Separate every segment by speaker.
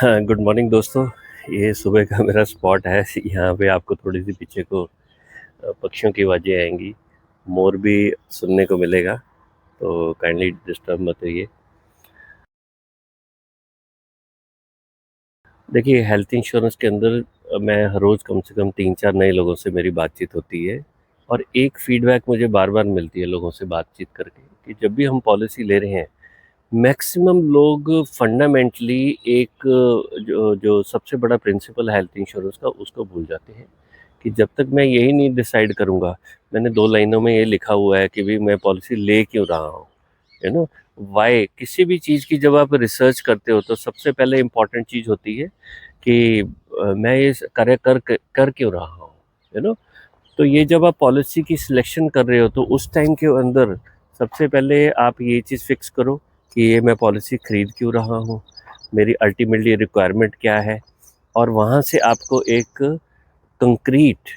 Speaker 1: हाँ, good morning दोस्तों। ये सुबह का मेरा स्पॉट है। यहाँ पे आपको थोड़ी सी पीछे को पक्षियों की आवाज़ें आएंगी, मोर भी सुनने को मिलेगा, तो काइंडली डिस्टर्ब मत होइए। देखिए, हेल्थ इंश्योरेंस के अंदर मैं हर रोज़ कम से कम 3-4 नए लोगों से मेरी बातचीत होती है, और एक फीडबैक मुझे बार-बार मिलती है लोगों से बातचीत करके कि जब भी हम पॉलिसी ले रहे हैं, मैक्सिमम लोग फंडामेंटली एक जो जो सबसे बड़ा प्रिंसिपल है हेल्थ इंश्योरेंस का, उसको भूल जाते हैं कि जब तक मैं यही नहीं डिसाइड करूँगा। मैंने 2 लाइनों में ये लिखा हुआ है कि भई मैं पॉलिसी ले क्यों रहा हूँ, यू नो व्हाई। किसी भी चीज़ की जब आप रिसर्च करते हो तो सबसे पहले इम्पोर्टेंट चीज़ होती है कि मैं ये कार्य कर क्यों रहा हूँ, यू नो। तो ये जब आप पॉलिसी की सिलेक्शन कर रहे हो तो उस टाइम के अंदर सबसे पहले आप ये चीज़ फिक्स करो कि ये मैं पॉलिसी खरीद क्यों रहा हूँ, मेरी अल्टीमेटली रिक्वायरमेंट क्या है, और वहाँ से आपको एक कंक्रीट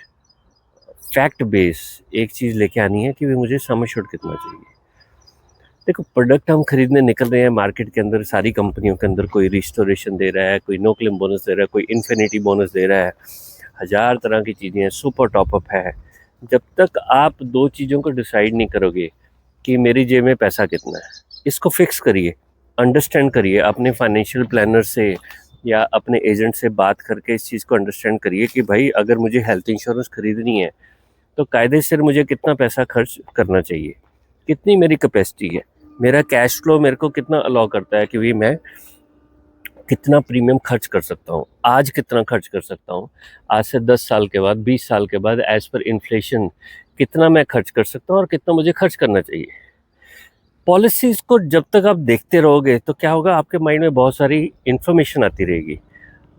Speaker 1: फैक्ट बेस एक चीज़ लेके आनी है कि भाई मुझे सम एश्योर्ड कितना चाहिए। देखो, प्रोडक्ट हम खरीदने निकल रहे हैं मार्केट के अंदर, सारी कंपनियों के अंदर कोई रिस्टोरेशन दे रहा है, कोई नो क्लेम बोनस दे रहा है, कोई इन्फिनिटी बोनस दे रहा है, हज़ार तरह की चीज़ें हैं, सुपर टॉपअप है। जब तक आप 2 चीज़ों को डिसाइड नहीं करोगे कि मेरी जेब में पैसा कितना है, इसको फिक्स करिए, अंडरस्टैंड करिए अपने फाइनेंशियल प्लानर से या अपने एजेंट से बात करके इस चीज़ को अंडरस्टैंड करिए कि भाई अगर मुझे हेल्थ इंश्योरेंस खरीदनी है तो कायदेसर मुझे कितना पैसा खर्च करना चाहिए, कितनी मेरी कैपेसिटी है, मेरा कैश फ्लो मेरे को कितना अलाउ करता है कि भाई मैं कितना प्रीमियम खर्च कर सकता हूँ, आज कितना खर्च कर सकता हूँ, आज से 10 साल के बाद, 20 साल के बाद एज पर इन्फ्लेशन कितना मैं खर्च कर सकता हूँ और कितना मुझे खर्च करना चाहिए। पॉलिसीज को जब तक आप देखते रहोगे तो क्या होगा, आपके माइंड में बहुत सारी इंफॉर्मेशन आती रहेगी।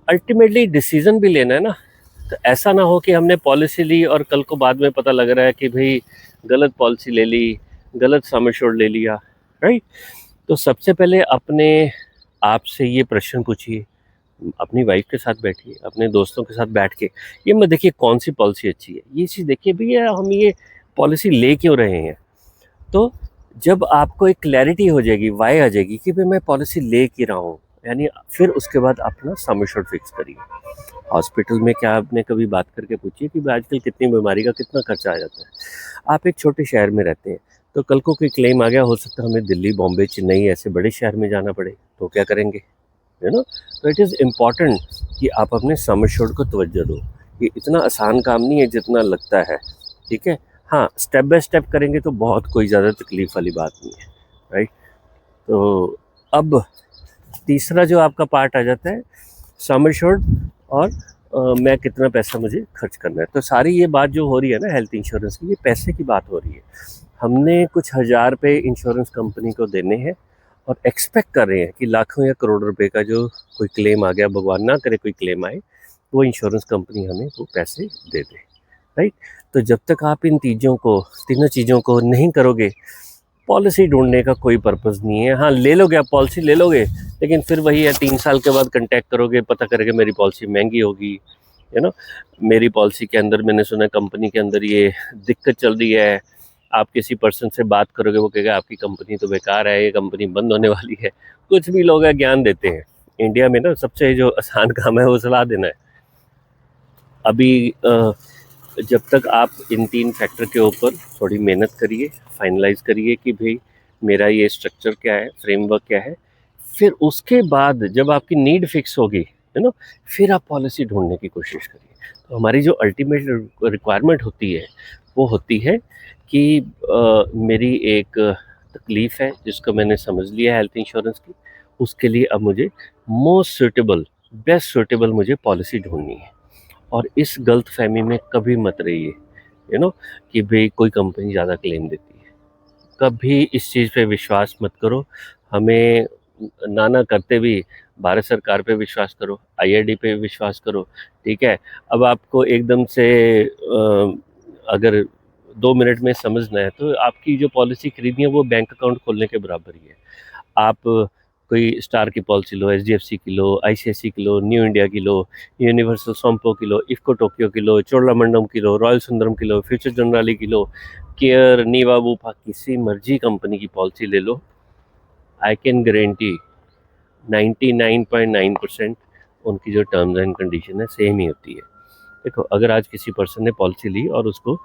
Speaker 1: अल्टीमेटली डिसीजन भी लेना है ना, तो ऐसा ना हो कि हमने पॉलिसी ली और कल को बाद में पता लग रहा है कि भाई गलत पॉलिसी ले ली, गलत सम एश्योर्ड ले लिया, राइट। तो सबसे पहले अपने आप से ये प्रश्न पूछिए, अपनी वाइफ के साथ बैठिए, अपने दोस्तों के साथ बैठ के ये मत देखिए कौन सी पॉलिसी अच्छी है, ये चीज़ देखिए भैया हम ये पॉलिसी ले क्यों रहे हैं। तो जब आपको एक क्लैरिटी हो जाएगी, वाई आ जाएगी कि भाई मैं पॉलिसी ले क्यों रहा हूँ, यानी फिर उसके बाद अपना सम एश्योर्ड फिक्स करिए। हॉस्पिटल में क्या आपने कभी बात करके पूछी कि भाई आजकल कितनी बीमारी का कितना खर्चा आ जाता है। आप एक छोटे शहर में रहते हैं, तो कल को कोई क्लेम आ गया, हो सकता है हमें दिल्ली, बॉम्बे, चेन्नई ऐसे बड़े शहर में जाना पड़े, तो क्या करेंगे, यू नो। तो इट इज़ इम्पॉर्टेंट कि आप अपने सम एश्योर्ड को तवज्जो दो। ये इतना आसान काम नहीं है जितना लगता है, ठीक है। हाँ, स्टेप बाय स्टेप करेंगे तो बहुत कोई ज़्यादा तकलीफ वाली बात नहीं है, राइट। तो अब तीसरा जो आपका पार्ट आ जाता है, सम एश्योर्ड और मैं कितना पैसा मुझे खर्च करना है। तो सारी ये बात जो हो रही है ना हेल्थ इंश्योरेंस की, ये पैसे की बात हो रही है। हमने कुछ हज़ार रुपए इंश्योरेंस कंपनी को देने हैं और एक्सपेक्ट कर रहे हैं कि लाखों या करोड़ रुपए का जो कोई क्लेम आ गया, भगवान ना करे कोई क्लेम आए, वो इंश्योरेंस कंपनी हमें वो पैसे दे दे, राइट। तो जब तक आप इन चीज़ों को, तीनों चीज़ों को नहीं करोगे, पॉलिसी ढूँढने का कोई पर्पज़ नहीं है। हाँ, ले लोगे आप पॉलिसी ले लोगे, लेकिन फिर वही है, 3 साल के बाद कॉन्टैक्ट करोगे, पता करोगे मेरी पॉलिसी महँगी होगी, यू नो। मेरी पॉलिसी के अंदर मैंने सुना कंपनी के अंदर ये दिक्कत चल रही है। आप किसी पर्सन से बात करोगे, वो कहेगा आपकी कंपनी तो बेकार है, ये कंपनी बंद होने वाली है। कुछ भी लोग हैं ज्ञान देते हैं। इंडिया में ना सबसे जो आसान काम है वो सलाह देना है। अभी जब तक आप इन 3 फैक्टर के ऊपर थोड़ी मेहनत करिए, फाइनलाइज़ करिए कि भई मेरा ये स्ट्रक्चर क्या है, फ्रेमवर्क क्या है, फिर उसके बाद जब आपकी नीड फिक्स होगी, यू नो, फिर आप पॉलिसी ढूँढने की कोशिश करिए। तो हमारी जो अल्टीमेट रिक्वायरमेंट होती है, वो होती है कि मेरी एक तकलीफ़ है जिसको मैंने समझ लिया है हेल्थ इंश्योरेंस की, उसके लिए अब मुझे मोस्ट सूटेबल, बेस्ट सूटेबल मुझे पॉलिसी ढूँढनी है। और इस गलतफ़हमी में कभी मत रहिए, यू नो, कि भई कोई कंपनी ज़्यादा क्लेम देती है। कभी इस चीज़ पे विश्वास मत करो। हमें ना करते भी भारत सरकार पे विश्वास करो, आईआरडी पे विश्वास करो, ठीक है। अब आपको एकदम से अगर 2 मिनट में समझना है तो आपकी जो पॉलिसी खरीदनी है वो बैंक अकाउंट खोलने के बराबर ही है। आप कोई स्टार की पॉलिसी लो, एचडीएफसी की लो, आईसीआईसी की लो, न्यू इंडिया की लो, यूनिवर्सल सोमपो की लो, इफ़्को टोक्यो की लो, चोलामंडलम की लो, रॉयल सुंदरम की लो, फ्यूचर जनरली की लो, केयर, नीवा बूपा, किसी मर्जी कंपनी की पॉलिसी ले लो। आई कैन गारंटी 99.9% उनकी जो टर्म्स एंड कंडीशन है सेम ही होती है। देखो, अगर आज किसी पर्सन ने पॉलिसी ली और उसको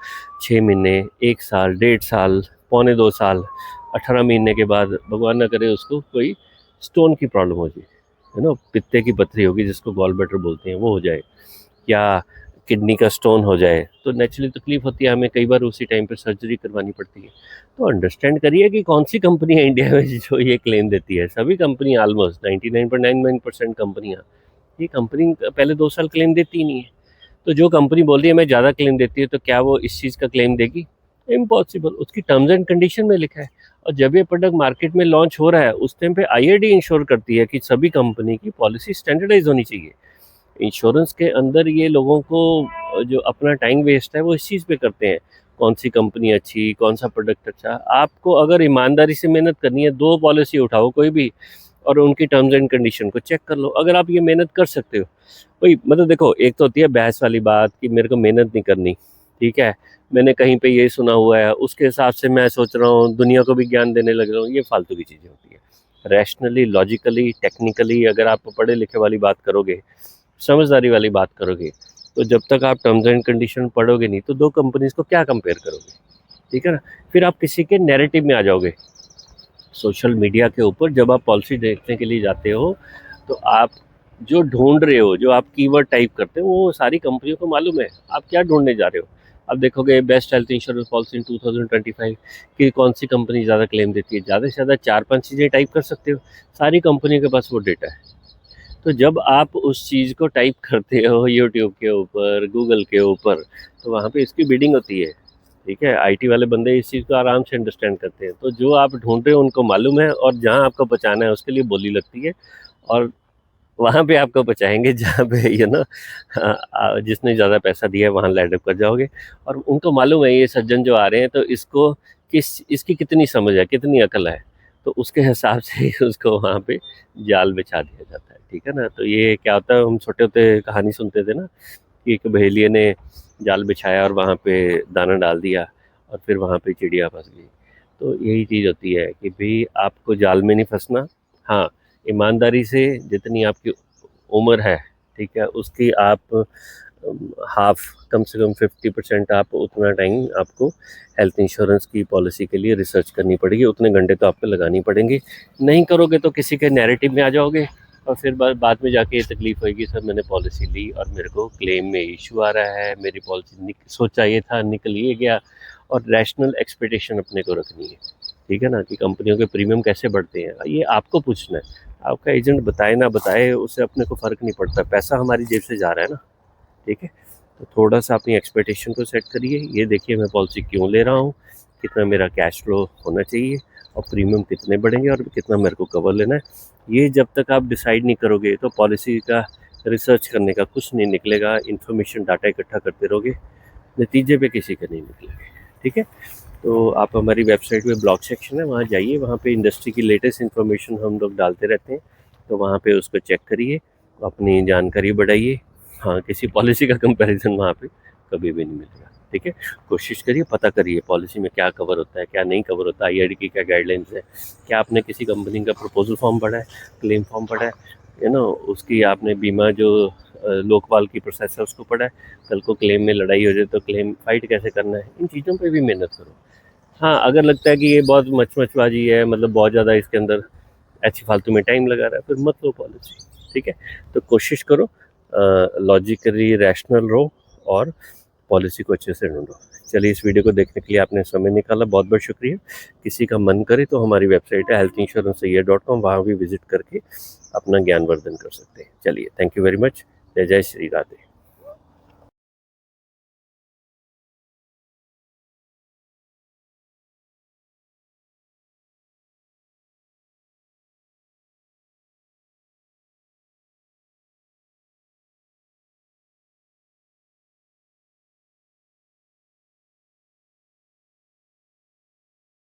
Speaker 1: 6 महीने, 1 साल, 1.5 साल, पौने 2 साल, 18 महीने के बाद भगवान ना करे उसको कोई स्टोन की प्रॉब्लम हो जाए, है ना, पित्ते की पथरी होगी जिसको गॉल ब्लैडर बोलते हैं, वो हो जाए, या किडनी का स्टोन हो जाए, तो नेचुरली तकलीफ होती है, हमें कई बार उसी टाइम पे सर्जरी करवानी पड़ती है। तो अंडरस्टैंड करिए कि कौन सी कंपनी है इंडिया में जो ये क्लेम देती है। सभी कंपनी, ऑलमोस्ट 99.99% कंपनियाँ, ये कंपनी पहले 2 साल क्लेम देती ही नहीं है। तो जो कंपनी बोल रही है मैं ज़्यादा क्लेम देती है, तो क्या वो इस चीज़ का क्लेम देगी? इम्पॉसिबल। उसकी टर्म्स एंड कंडीशन में लिखा है। और जब ये प्रोडक्ट मार्केट में लॉन्च हो रहा है, उस टाइम पे आईआरडी इंश्योर करती है कि सभी कंपनी की पॉलिसी स्टैंडर्डाइज होनी चाहिए। इंश्योरेंस के अंदर ये लोगों को जो अपना टाइम वेस्ट है वो इस चीज़ पे करते हैं, कौन सी कंपनी अच्छी, कौन सा प्रोडक्ट अच्छा। आपको अगर ईमानदारी से मेहनत करनी है, 2 पॉलिसी उठाओ कोई भी, और उनकी टर्म्स एंड कंडीशन को चेक कर लो। अगर आप ये मेहनत कर सकते हो, वही मतलब देखो, एक तो होती है बहस वाली बात कि मेरे को मेहनत नहीं करनी, ठीक है, मैंने कहीं पे ये सुना हुआ है, उसके हिसाब से मैं सोच रहा हूँ, दुनिया को भी ज्ञान देने लग रहा हूँ, ये फालतू की चीज़ें होती है। रैशनली, लॉजिकली, टेक्निकली अगर आप पढ़े लिखे वाली बात करोगे, समझदारी वाली बात करोगे, तो जब तक आप टर्म्स एंड कंडीशन पढ़ोगे नहीं, तो 2 कंपनीज को क्या कंपेयर करोगे, ठीक है ना। फिर आप किसी के नैरेटिव में आ जाओगे। सोशल मीडिया के ऊपर जब आप पॉलिसी देखने के लिए जाते हो, तो आप जो ढूंढ रहे हो, जो आप कीवर्ड टाइप करते हो, वो सारी कंपनियों को मालूम है आप क्या ढूंढने जा रहे हो। आप देखोगे best health insurance policy in 2025 की कौन सी कंपनी ज़्यादा क्लेम देती है, ज़्यादा से ज़्यादा 4-5 चीज़ें टाइप कर सकते हो, सारी कंपनियों के पास वो डेटा है। तो जब आप उस चीज़ को टाइप करते हो यूट्यूब के ऊपर, गूगल के ऊपर, तो वहाँ पे इसकी बिडिंग होती है, ठीक है। आईटी वाले बंदे इस चीज़ को आराम से अंडरस्टैंड करते हैं। तो जो आप ढूंढ रहे हो उनको मालूम है, और जहाँ आपको बचाना है उसके लिए बोली लगती है, और वहाँ पे आपको बचाएंगे जहाँ पे जिसने ज़्यादा पैसा दिया है वहाँ लैंड अप कर जाओगे। और उनको मालूम है ये सज्जन जो आ रहे हैं, तो इसको इसकी कितनी समझ है, कितनी अकल है, तो उसके हिसाब से ही उसको वहाँ पे जाल बिछा दिया जाता है, ठीक है ना। तो ये क्या होता है, हम छोटे होते कहानी सुनते थे ना, कि एक बहेलिये ने जाल बिछाया और वहाँ पे दाना डाल दिया, और फिर वहाँ पे चिड़िया फंस गई। तो यही चीज़ होती है कि भाई आपको जाल में नहीं फंसना। हाँ, ईमानदारी से जितनी आपकी उम्र है, ठीक है, उसकी आप हाफ, कम से कम 50% आप उतना टाइम आपको हेल्थ इंश्योरेंस की पॉलिसी के लिए रिसर्च करनी पड़ेगी, उतने घंटे तो आपको लगानी पड़ेंगे। नहीं करोगे तो किसी के नैरेटिव में आ जाओगे, और फिर बाद में जाके ये तकलीफ होगी, सर मैंने पॉलिसी ली और मेरे को क्लेम में इशू आ रहा है, मेरी पॉलिसी सोचा ये था निकल ये गया। और रैशनल एक्सपेक्टेशन अपने को रखनी है, ठीक है ना, कि कंपनियों के प्रीमियम कैसे बढ़ते हैं, ये आपको पूछना है। आपका एजेंट बताए ना बताए, उससे अपने को फ़र्क नहीं पड़ता, पैसा हमारी जेब से जा रहा है ना, ठीक है। तो थोड़ा सा अपनी एक्सपेक्टेशन को सेट करिए, ये देखिए मैं पॉलिसी क्यों ले रहा हूँ, कितना मेरा कैश फ्लो होना चाहिए, और प्रीमियम कितने बढ़ेंगे, और कितना मेरे को कवर लेना है। ये जब तक आप डिसाइड नहीं करोगे, तो पॉलिसी का रिसर्च करने का कुछ नहीं निकलेगा। इन्फॉर्मेशन, डाटा इकट्ठा करते रहोगे, नतीजे पे किसी के नहीं निकलेंगे, ठीक है। तो आप हमारी वेबसाइट में ब्लॉग सेक्शन है, वहाँ जाइए, वहाँ पे इंडस्ट्री की लेटेस्ट इन्फॉर्मेशन हम लोग डालते रहते हैं, तो वहाँ पे उसको चेक करिए, अपनी जानकारी बढ़ाइए। हाँ, किसी पॉलिसी का कंपैरिजन वहाँ पे कभी भी नहीं मिलेगा, ठीक है। कोशिश करिए, पता करिए पॉलिसी में क्या कवर होता है, क्या नहीं कवर होता है, आईआरडी की क्या गाइडलाइंस है, क्या आपने किसी कंपनी का प्रपोजल फॉर्म पढ़ा है, क्लेम फॉर्म पढ़ा है ना, उसकी आपने बीमा जो लोकपाल की प्रोसेस है उसको पढ़ा है, कल को क्लेम में लड़ाई हो जाए तो क्लेम फाइट कैसे करना है, इन चीज़ों पे भी मेहनत करो। हाँ, अगर लगता है कि ये बहुत मचमचबाजी है, मतलब बहुत ज़्यादा इसके अंदर ऐसी फालतू में टाइम लगा रहा है, फिर मत लो पॉलिसी, ठीक है। तो कोशिश करो, लॉजिकली रैशनल रहो, और पॉलिसी को अच्छे से ढूंढो। चलिए, इस वीडियो को देखने के लिए आपने समय निकाला, बहुत बहुत शुक्रिया। किसी का मन करे तो हमारी वेबसाइट है healthinsurance.com, वहाँ भी विजिट करके अपना ज्ञानवर्धन कर सकते हैं। चलिए, थैंक यू वेरी मच। जय जय श्री राधे।